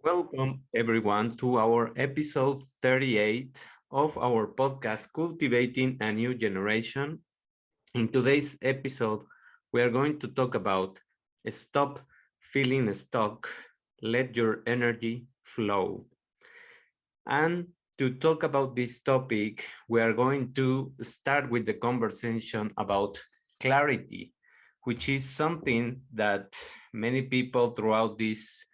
Welcome, everyone, to our episode 38 of our podcast, Cultivating a New Generation. In today's episode, we are going to talk about stop feeling stuck, let your energy flow. And to talk about this topic, we are going to start with the conversation about clarity, which is something that many people throughout this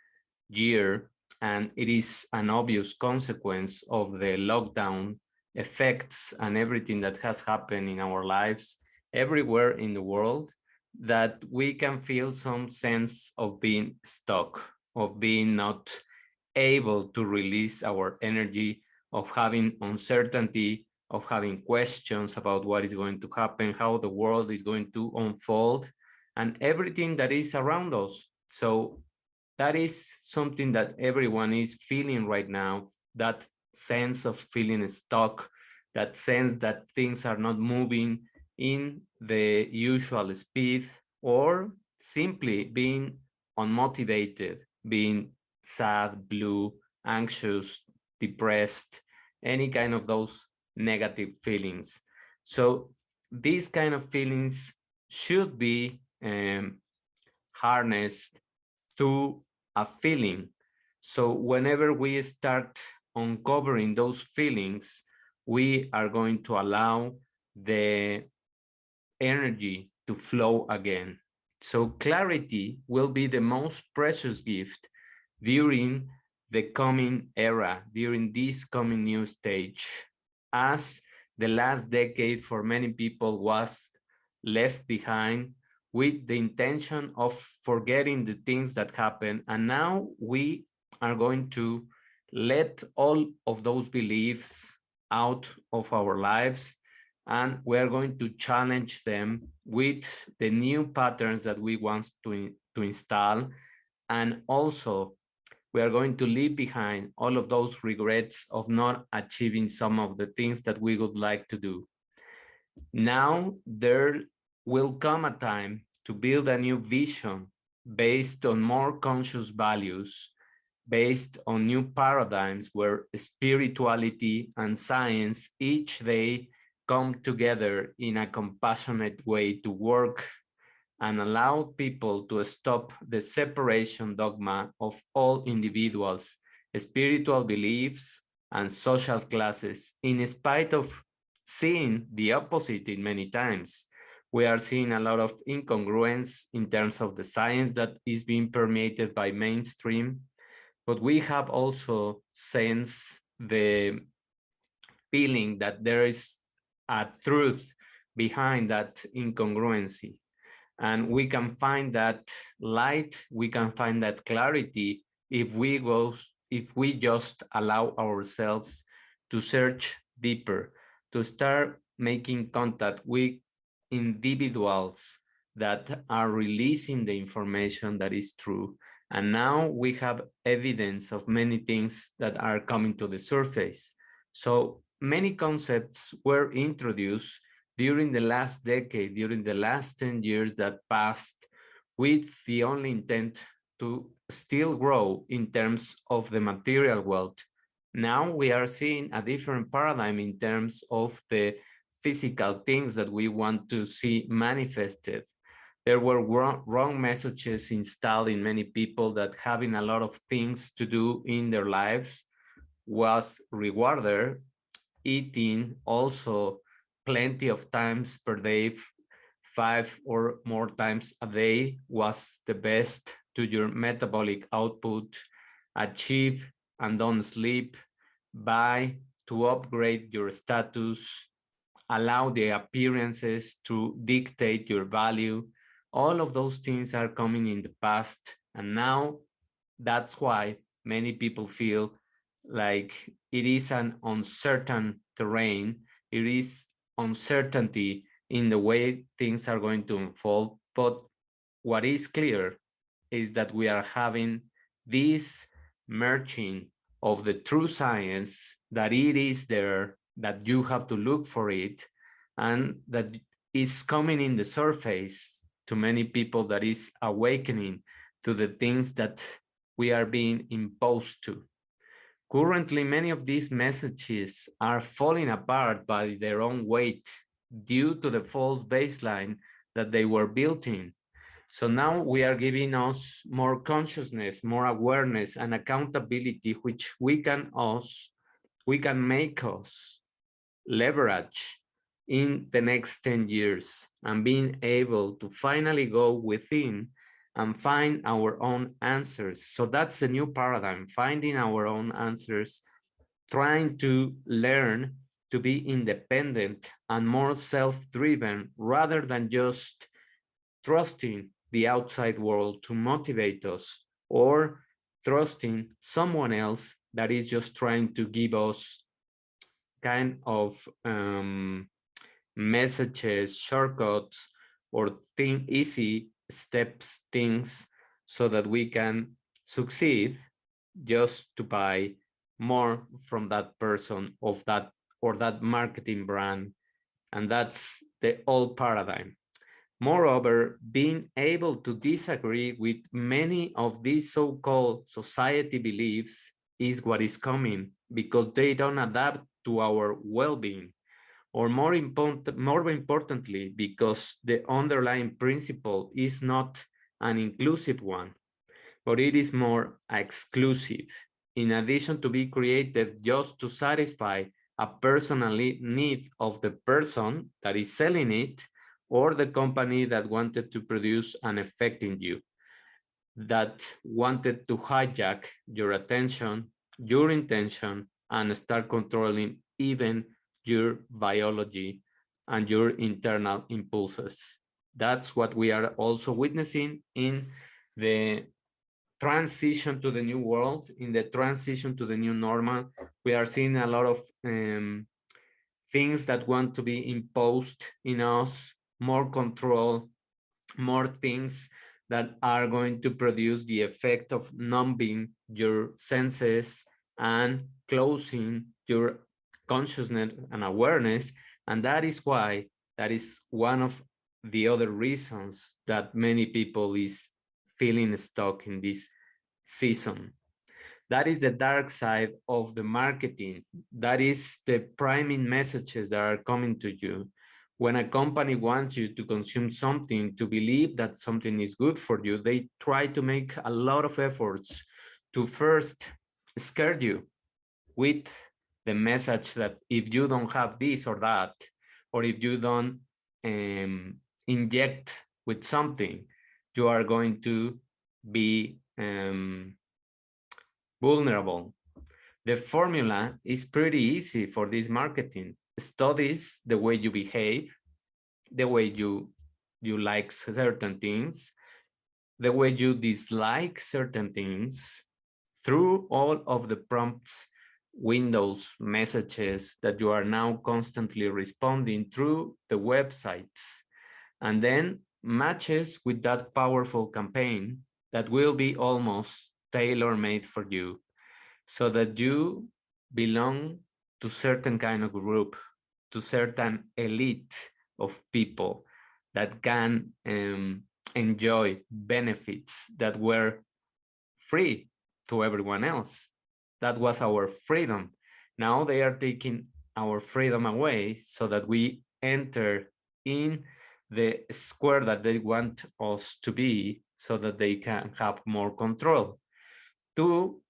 year, and it is an obvious consequence of the lockdown effects and everything that has happened in our lives everywhere in the world, that we can feel some sense of being stuck, of being not able to release our energy, of having uncertainty, of having questions about what is going to happen, how the world is going to unfold, and everything that is around us. So that is something that everyone is feeling right now, that sense of feeling stuck, that sense that things are not moving in the usual speed, or simply being unmotivated, being sad, blue, anxious, depressed, any kind of those negative feelings. So these kind of feelings should be harnessed through a feeling. So whenever we start uncovering those feelings, we are going to allow the energy to flow again. So clarity will be the most precious gift during the coming era, during this coming new stage, as the last decade for many people was left behind with the intention of forgetting the things that happened. And now we are going to let all of those beliefs out of our lives, and we are going to challenge them with the new patterns that we want to install. And also, we are going to leave behind all of those regrets of not achieving some of the things that we would like to do. Now, there will come a time to build a new vision based on more conscious values, based on new paradigms where spirituality and science each day come together in a compassionate way to work and allow people to stop the separation dogma of all individuals, spiritual beliefs, and social classes, in spite of seeing the opposite in many times. We are seeing a lot of incongruence in terms of the science that is being permeated by mainstream, but we have also sensed the feeling that there is a truth behind that incongruency. And we can find that light, we can find that clarity if we just allow ourselves to search deeper, to start making contact with individuals that are releasing the information that is true. And now we have evidence of many things that are coming to the surface. So many concepts were introduced during the last decade, during the last 10 years that passed, with the only intent to still grow in terms of the material wealth. Now we are seeing a different paradigm in terms of the physical things that we want to see manifested. There were wrong messages installed in many people that having a lot of things to do in their lives was rewarded. Eating also plenty of times per day, 5 or more times a day, was the best to your metabolic output. Achieve and don't sleep, buy to upgrade your status, allow the appearances to dictate your value. All of those things are coming in the past. And now that's why many people feel like it is an uncertain terrain. It is uncertainty in the way things are going to unfold. But what is clear is that we are having this merging of the true science, that it is there, that you have to look for it, and that is coming in the surface to many people, that is awakening to the things that we are being imposed to. Currently, many of these messages are falling apart by their own weight due to the false baseline that they were built in. So now we are giving us more consciousness, more awareness and accountability, which we can make us leverage in the next 10 years, and being able to finally go within and find our own answers. So that's the new paradigm, finding our own answers, trying to learn to be independent and more self-driven rather than just trusting the outside world to motivate us, or trusting someone else that is just trying to give us kind of messages, shortcuts, or easy steps things so that we can succeed just to buy more from that person of that or that marketing brand. And that's the old paradigm. Moreover, being able to disagree with many of these so-called society beliefs is what is coming, because they don't adapt to our well-being, or more importantly, because the underlying principle is not an inclusive one, but it is more exclusive. In addition to be created just to satisfy a personal need of the person that is selling it, or the company that wanted to produce an effect in you, that wanted to hijack your attention, your intention, and start controlling even your biology and your internal impulses. That's what we are also witnessing in the transition to the new world, in the transition to the new normal. We are seeing a lot of things that want to be imposed in us, more control, more things that are going to produce the effect of numbing your senses and closing your consciousness and awareness. And that is why, that is one of the other reasons that many people is feeling stuck in this season. That is the dark side of the marketing. That is the priming messages that are coming to you. When a company wants you to consume something, to believe that something is good for you, they try to make a lot of efforts to first scare you with the message that if you don't have this or that, or if you don't inject with something, you are going to be vulnerable. The formula is pretty easy for this marketing. Studies the way you behave, the way you like certain things, the way you dislike certain things, through all of the prompts, windows, messages that you are now constantly responding through the websites, and then matches with that powerful campaign that will be almost tailor-made for you, so that you belong to certain kind of group, to certain elite of people that can enjoy benefits that were free to everyone else. That was our freedom. Now they are taking our freedom away so that we enter in the square that they want us to be, so that they can have more control, to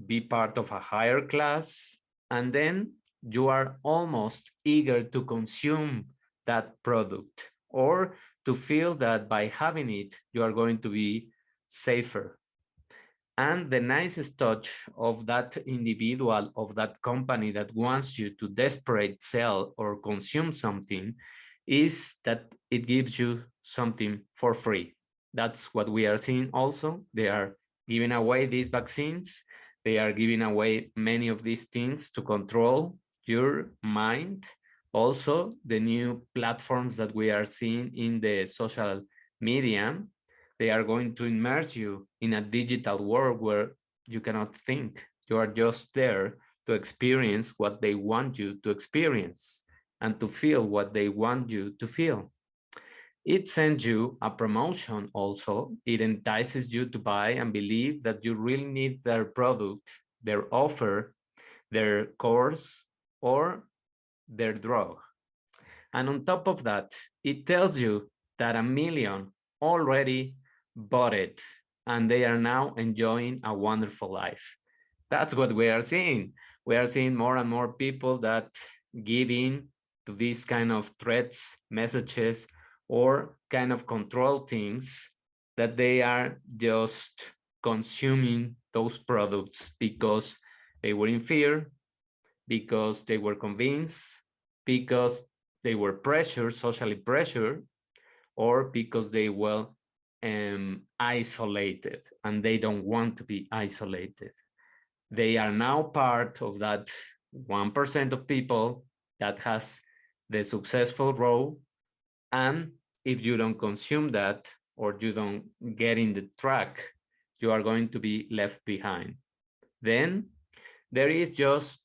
be part of a higher class. And then you are almost eager to consume that product, or to feel that by having it, you are going to be safer. And the nicest touch of that individual, of that company that wants you to desperate sell or consume something, is that it gives you something for free. That's what we are seeing also. They are giving away these vaccines. They are giving away many of these things to control your mind. Also, the new platforms that we are seeing in the social media, they are going to immerse you in a digital world where you cannot think. You are just there to experience what they want you to experience, and to feel what they want you to feel. It sends you a promotion also. It entices you to buy and believe that you really need their product, their offer, their course, or their drug. And on top of that, it tells you that 1 million already bought it and they are now enjoying a wonderful life. That's what we are seeing. We are seeing more and more people that give in to these kind of threats, messages, or kind of control things that they are just consuming those products because they were in fear, because they were convinced, because they were pressured, socially pressured, or because they were isolated and they don't want to be isolated. They are now part of that 1% of people that has the successful role. And if you don't consume that or you don't get in the track, you are going to be left behind. Then there is just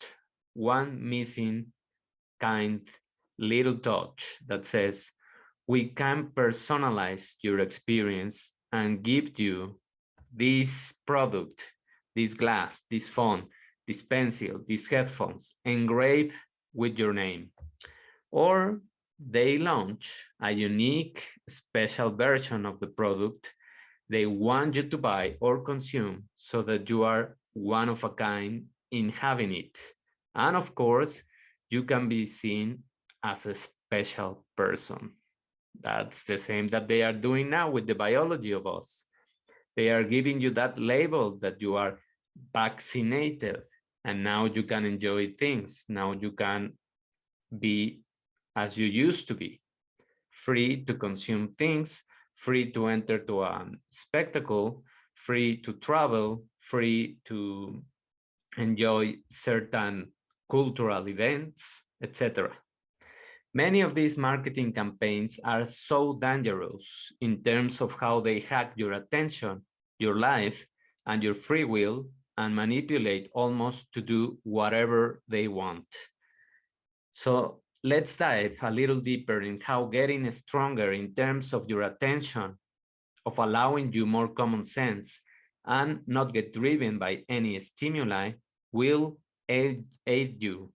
one missing kind little touch that says, we can personalize your experience and give you this product, this glass, this phone, this pencil, these headphones engraved with your name. Or they launch a unique special version of the product they want you to buy or consume so that you are one of a kind in having it. And of course, you can be seen as a special person. That's the same that they are doing now with the biology of us. They are giving you that label that you are vaccinated and now you can enjoy things. Now you can be as you used to be, free to consume things, free to enter to a spectacle, free to travel, free to enjoy certain cultural events, etc. Many of these marketing campaigns are so dangerous in terms of how they hack your attention, your life, and your free will, and manipulate almost to do whatever they want. So let's dive a little deeper in how getting stronger in terms of your attention, of allowing you more common sense, and not get driven by any stimuli will aid you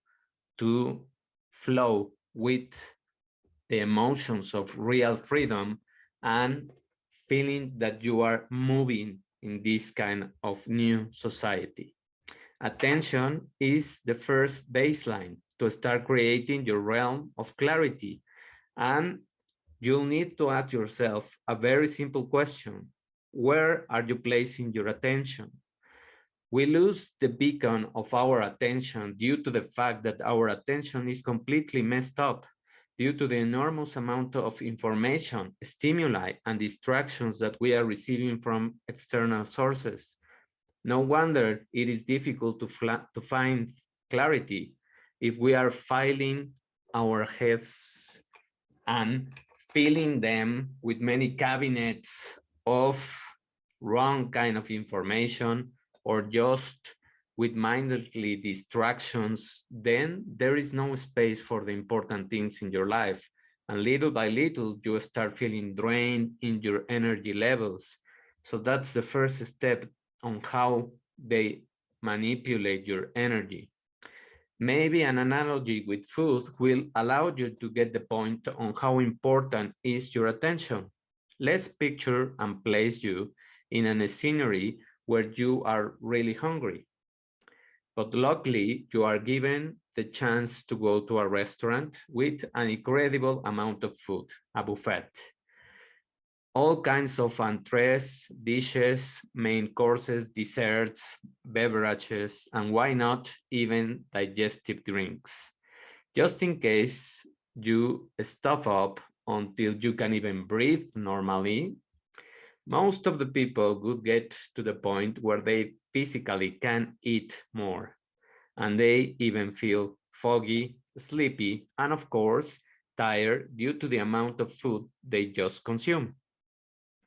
to flow with the emotions of real freedom and feeling that you are moving in this kind of new society. Attention is the first baseline to start creating your realm of clarity. And you'll need to ask yourself a very simple question. Where are you placing your attention? We lose the beacon of our attention due to the fact that our attention is completely messed up due to the enormous amount of information, stimuli, and distractions that we are receiving from external sources. No wonder it is difficult to find clarity if we are filing our heads and filling them with many cabinets of wrong kind of information or just with mindlessly distractions, then there is no space for the important things in your life. And little by little, you start feeling drained in your energy levels. So that's the first step on how they manipulate your energy. Maybe an analogy with food will allow you to get the point on how important is your attention. Let's picture and place you in a scenery where you are really hungry. But luckily, you are given the chance to go to a restaurant with an incredible amount of food, a buffet. All kinds of entrees, dishes, main courses, desserts, beverages, and why not even digestive drinks. Just in case you stuff up until you can even breathe normally, most of the people would get to the point where they physically can eat more, and they even feel foggy, sleepy, and of course, tired due to the amount of food they just consume.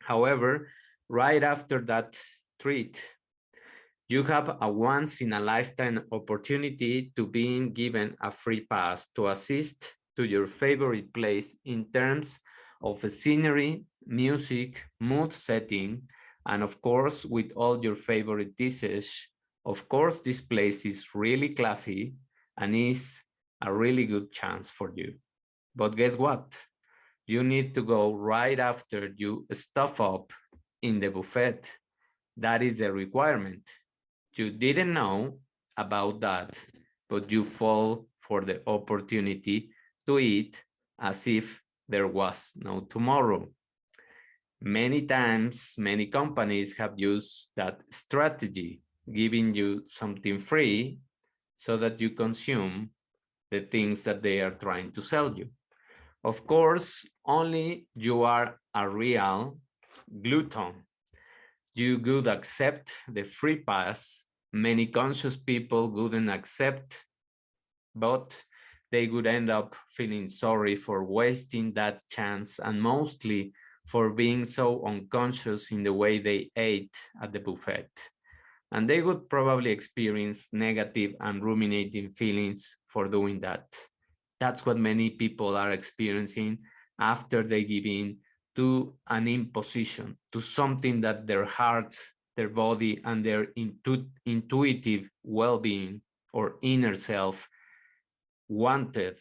However, right after that treat, you have a once-in-a-lifetime opportunity to being given a free pass to assist to your favorite place in terms of a scenery, music, mood setting, and of course, with all your favorite dishes. Of course, this place is really classy and is a really good chance for you. But guess what? You need to go right after you stuff up in the buffet. That is the requirement. You didn't know about that, but you fall for the opportunity to eat as if there was no tomorrow. Many times, many companies have used that strategy, giving you something free so that you consume the things that they are trying to sell you. Of course, only you are a real glutton. You would accept the free pass. Many conscious people wouldn't accept, but they would end up feeling sorry for wasting that chance and mostly for being so unconscious in the way they ate at the buffet. And they would probably experience negative and ruminating feelings for doing that. That's what many people are experiencing after they give in to an imposition, to something that their hearts, their body, and their intuitive well-being or inner self wanted.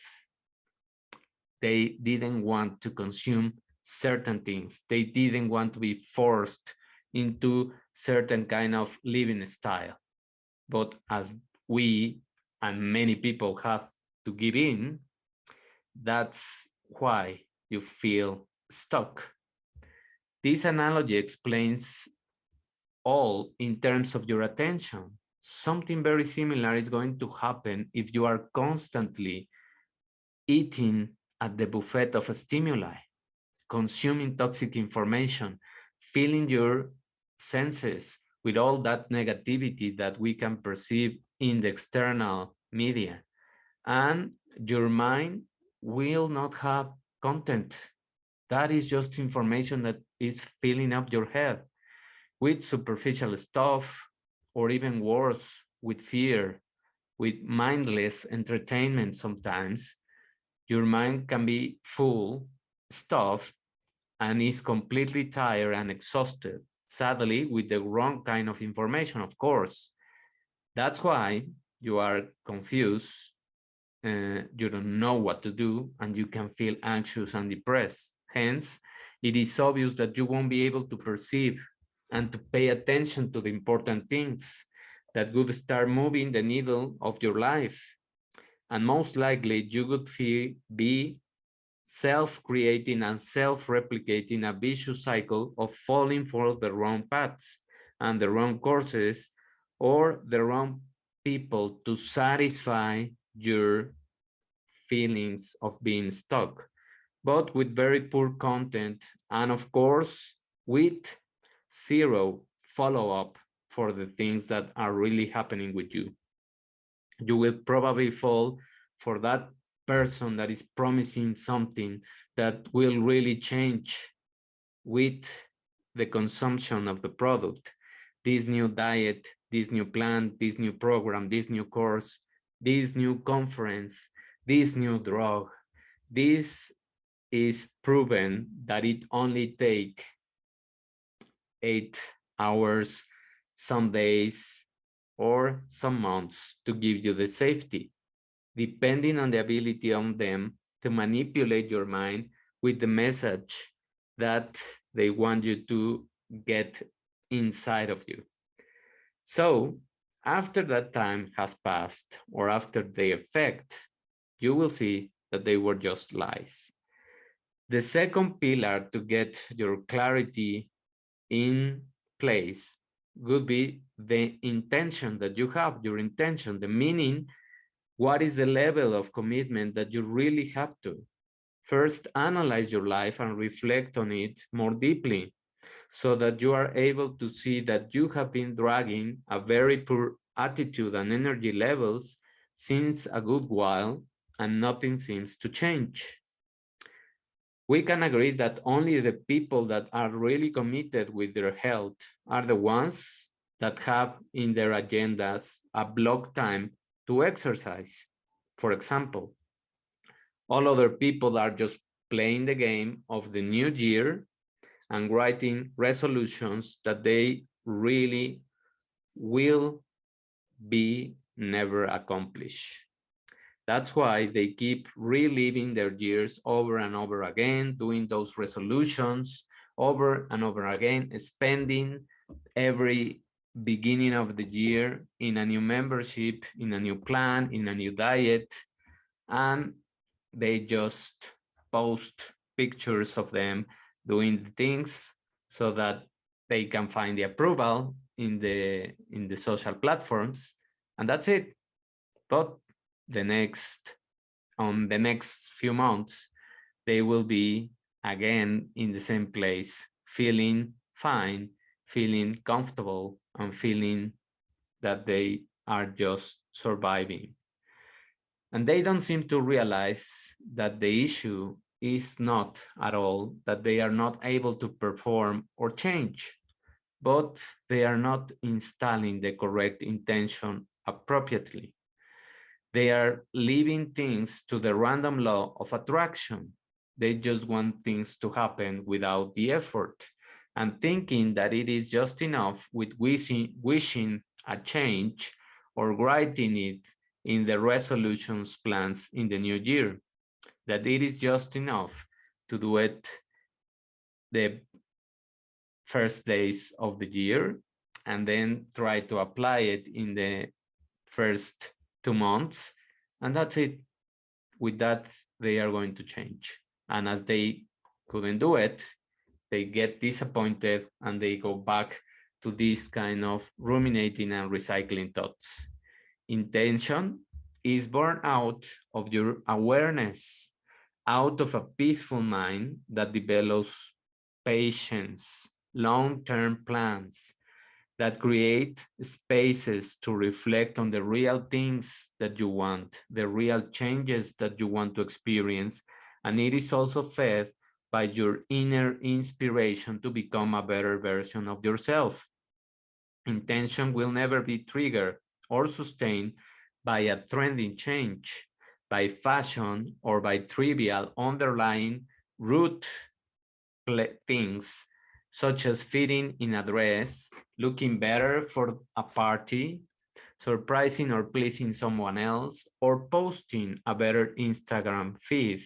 They didn't want to consume certain things. They didn't want to be forced into certain kind of living style. But as we and many people have to give in, that's why you feel stuck. This analogy explains all in terms of your attention. Something very similar is going to happen if you are constantly eating at the buffet of stimuli, consuming toxic information, filling your senses with all that negativity that we can perceive in the external media. And your mind will not have content. That is just information that is filling up your head with superficial stuff, or even worse, with fear, with mindless entertainment sometimes. Your mind can be full, stuffed, and is completely tired and exhausted, sadly, with the wrong kind of information, of course. That's why you are confused, you don't know what to do, and you can feel anxious and depressed. Hence, it is obvious that you won't be able to perceive and to pay attention to the important things that would start moving the needle of your life. And most likely, you would be self-creating and self-replicating a vicious cycle of falling for the wrong paths and the wrong courses or the wrong people to satisfy your feelings of being stuck, but with very poor content and of course with zero follow-up for the things that are really happening with you. You will probably fall for that person that is promising something that will really change with the consumption of the product. This new diet, this new plan, this new program, this new course, this new conference, this new drug. This is proven that it only takes 8 hours, some days, or some months to give you the safety, depending on the ability of them to manipulate your mind with the message that they want you to get inside of you. So after that time has passed, or after the effect, you will see that they were just lies. The second pillar to get your clarity in place would be the intention that you have, your intention, the meaning. What is the level of commitment that you really have to? First, analyze your life and reflect on it more deeply so that you are able to see that you have been dragging a very poor attitude and energy levels since a good while and nothing seems to change. We can agree that only the people that are really committed with their health are the ones that have in their agendas a block time to exercise. For example, all other people are just playing the game of the new year and writing resolutions that they really will be never accomplished. That's why they keep reliving their years over and over again, doing those resolutions over and over again, spending every beginning of the year in a new membership, in a new plan, in a new diet, and they just post pictures of them doing the things so that they can find the approval in the social platforms, and that's it. But the next few months they will be again in the same place, feeling fine, feeling comfortable, and feeling that they are just surviving. And they don't seem to realize that the issue is not at all that they are not able to perform or change, but they are not installing the correct intention appropriately. They are leaving things to the random law of attraction. They just want things to happen without the effort and thinking that it is just enough with wishing a change or writing it in the resolutions plans in the new year, that it is just enough to do it the first days of the year and then try to apply it in the first 2 months, and that's it. With that, they are going to change. And as they couldn't do it, they get disappointed and they go back to this kind of ruminating and recycling thoughts. Intention is born out of your awareness, out of a peaceful mind that develops patience, long-term plans, that create spaces to reflect on the real things that you want, the real changes that you want to experience. And it is also fed by your inner inspiration to become a better version of yourself. Intention will never be triggered or sustained by a trending change, by fashion, or by trivial underlying root things such as fitting in a dress, looking better for a party, surprising or pleasing someone else, or posting a better Instagram feed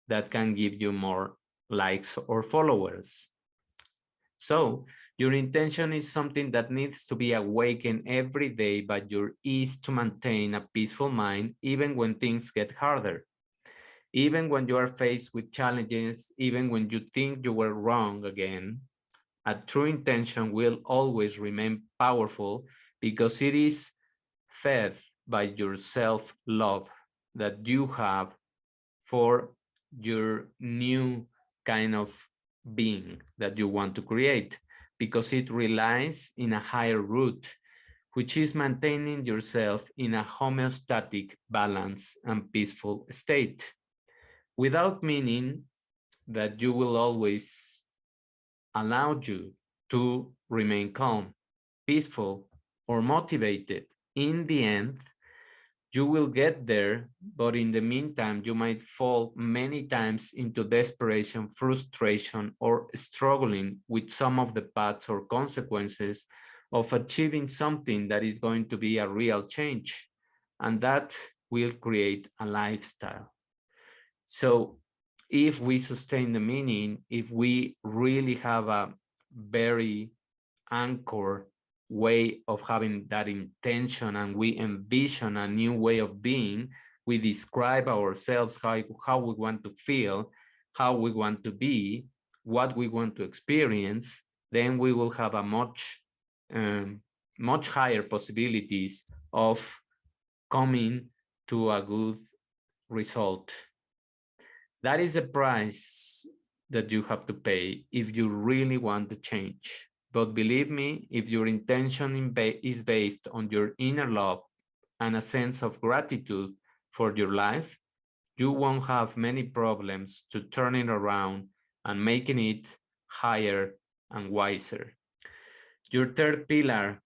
that can give you more likes or followers. So your intention is something that needs to be awakened every day, but your is to maintain a peaceful mind even when things get harder. Even when you are faced with challenges, even when you think you were wrong again, a true intention will always remain powerful because it is fed by your self-love that you have for your new kind of being that you want to create, because it relies in a higher root, which is maintaining yourself in a homeostatic balance and peaceful state, without meaning that you will always allow you to remain calm, peaceful, or motivated. In the end, you will get there, but in the meantime, you might fall many times into desperation, frustration, or struggling with some of the paths or consequences of achieving something that is going to be a real change, and that will create a lifestyle. So if we sustain the meaning, if we really have a very anchor way of having that intention and we envision a new way of being, we describe ourselves, how we want to feel, how we want to be, what we want to experience, then we will have a much higher possibilities of coming to a good result. That is the price that you have to pay if you really want the change. But believe me, if your intention is based on your inner love and a sense of gratitude for your life, you won't have many problems to turn it around and making it higher and wiser. Your third pillar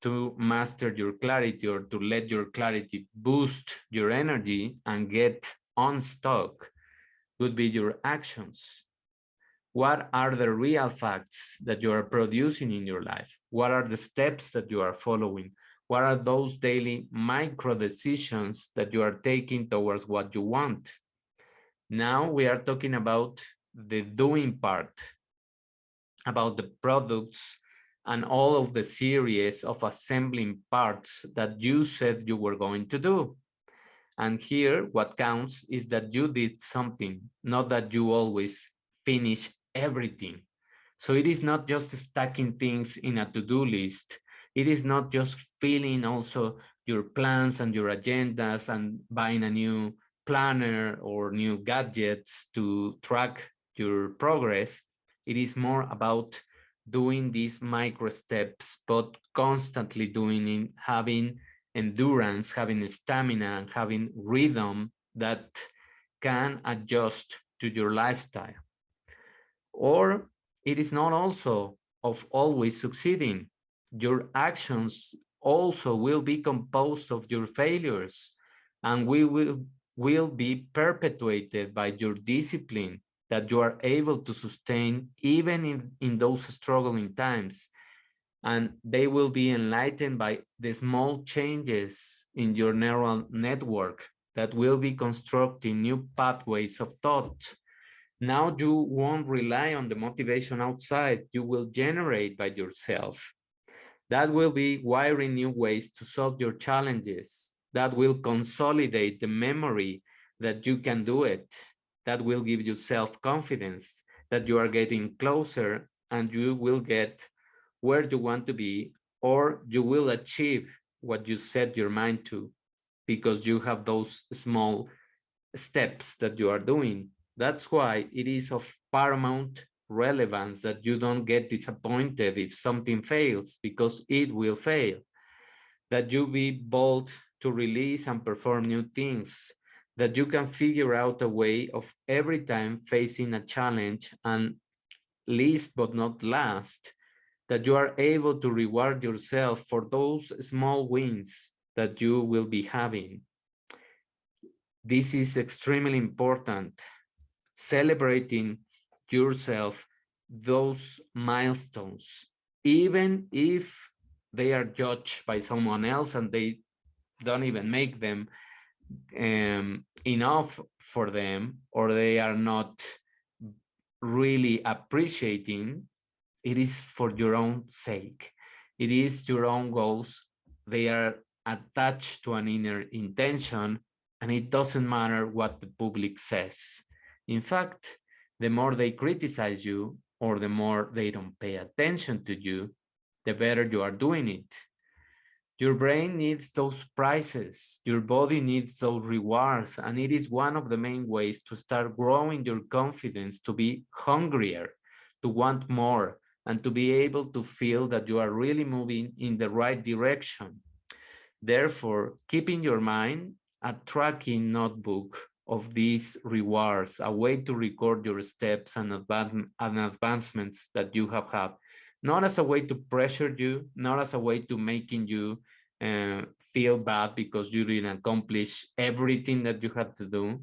to master your clarity, or to let your clarity boost your energy and get unstuck, would be your actions. What are the real facts that you are producing in your life? What are the steps that you are following? What are those daily micro decisions that you are taking towards what you want? Now we are talking about the doing part, about the products and all of the series of assembling parts that you said you were going to do. And here, what counts is that you did something, not that you always finish everything. So it is not just stacking things in a to-do list. It is not just filling also your plans and your agendas and buying a new planner or new gadgets to track your progress. It is more about doing these micro steps, but constantly doing it, having endurance, having stamina, and having rhythm that can adjust to your lifestyle. Or it is not also of always succeeding. Your actions also will be composed of your failures, and we will be perpetuated by your discipline that you are able to sustain even in those struggling times. And they will be enlightened by the small changes in your neural network that will be constructing new pathways of thought. Now you won't rely on the motivation outside, you will generate by yourself. That will be wiring new ways to solve your challenges. That will consolidate the memory that you can do it. That will give you self-confidence that you are getting closer and you will get where you want to be, or you will achieve what you set your mind to because you have those small steps that you are doing. That's why it is of paramount relevance that you don't get disappointed if something fails, because it will fail. That you be bold to release and perform new things. That you can figure out a way of every time facing a challenge, and least but not last, that you are able to reward yourself for those small wins that you will be having. This is extremely important, celebrating yourself, those milestones, even if they are judged by someone else and they don't even make them enough for them, or they are not really appreciating. It is for your own sake. It is your own goals. They are attached to an inner intention, and it doesn't matter what the public says. In fact, the more they criticize you or the more they don't pay attention to you, the better you are doing it. Your brain needs those prizes, your body needs those rewards, and it is one of the main ways to start growing your confidence, to be hungrier, to want more, and to be able to feel that you are really moving in the right direction. Therefore, keep in your mind a tracking notebook of these rewards, a way to record your steps and advancements that you have had, not as a way to pressure you, not as a way to making you feel bad because you didn't accomplish everything that you had to do,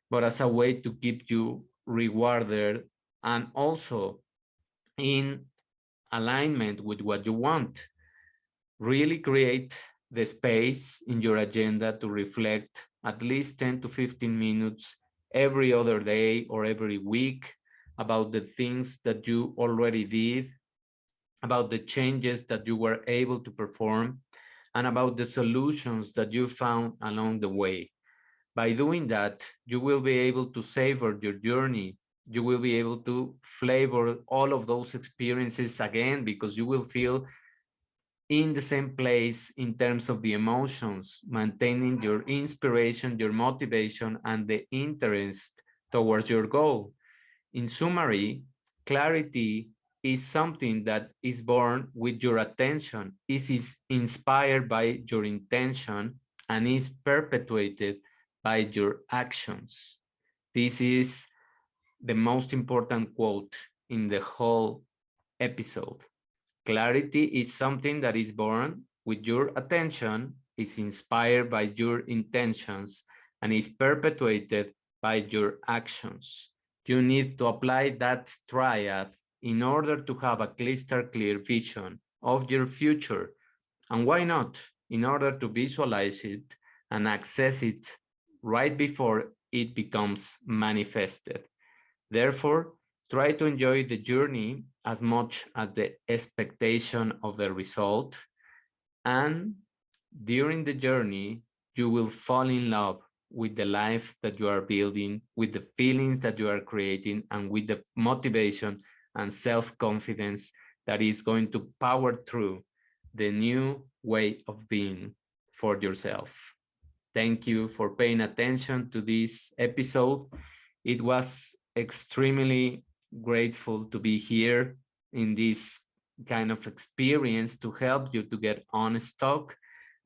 but as a way to keep you rewarded and also in alignment with what you want. Really create the space in your agenda to reflect at least 10 to 15 minutes every other day or every week about the things that you already did, about the changes that you were able to perform, and about the solutions that you found along the way. By doing that, you will be able to savor your journey. You will be able to flavor all of those experiences again, because you will feel in the same place in terms of the emotions, maintaining your inspiration, your motivation, and the interest towards your goal. In summary, clarity is something that is born with your attention, is inspired by your intention, and is perpetuated by your actions. This is the most important quote in the whole episode. Clarity is something that is born with your attention, is inspired by your intentions, and is perpetuated by your actions. You need to apply that triad in order to have a crystal clear vision of your future. And why not? In order to visualize it and access it right before it becomes manifested. Therefore, try to enjoy the journey as much as the expectation of the result. And during the journey, you will fall in love with the life that you are building, with the feelings that you are creating, and with the motivation and self-confidence that is going to power through the new way of being for yourself. Thank you for paying attention to this episode. It was extremely grateful to be here in this kind of experience to help you to get unstuck.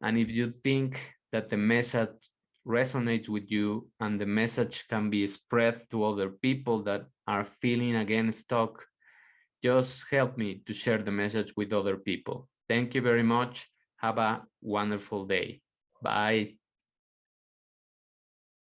And if you think that the message resonates with you and the message can be spread to other people that are feeling again stuck, just help me to share the message with other people. Thank you very much. Have a wonderful day. Bye.